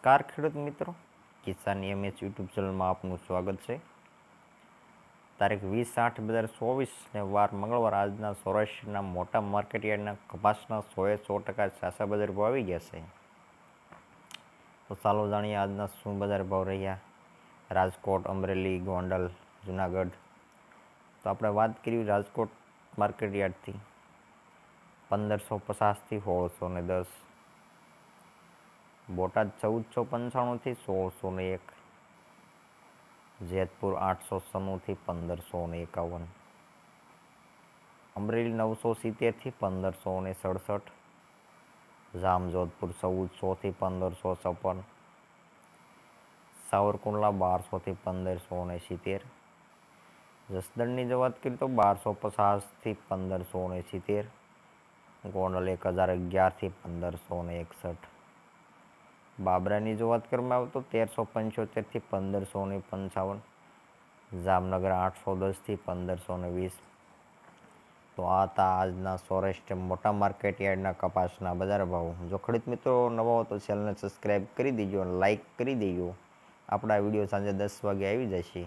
નમસ્કાર ખેડૂત મિત્રો, કિસાન એમએચ યુટ્યુબ ચેનલમાં આપનું સ્વાગત છે। તારીખ 20/8/2024 ને વાર મંગળવાર આજના સૌરાષ્ટ્રના મોટા માર્કેટયાર્ડના કપાસના 100% છાસા બજાર ભાવ આવી ગયા છે। તો ચાલો જાણીએ આજના શું બજાર ભાવ રહ્યા રાજકોટ, અમરેલી, ગોંડલ, જુનાગઢ। તો આપણે વાત કરી રાજકોટ માર્કેટયાર્ડથી 1550 થી 1610, બોટાદ 1495 થી 1601, જેતપુર 896 થી 1551, અમરેલી 970 થી 1567, જામજોધપુર 1400 થી 1556, સાવરકુંડલા 1200 થી 1570, જસદણની જો વાત કરીએ તો 1250 થી 1569, ગોંડલ 1011 થી 1561, બાબરાની જો વાત કરવામાં આવે તો 1375 થી 1555, જામનગર 810 થી 1520। તો આ હતા આજના સૌરાષ્ટ્ર મોટા માર્કેટ યાર્ડના કપાસના બજાર ભાવ। જો ખેડૂત મિત્રો નવા હો તો ચેનલને સબસ્ક્રાઈબ કરી દેજો અને લાઈક કરી દેજો। આપણા વિડીયો સાંજે 10 વાગે આવી જશે।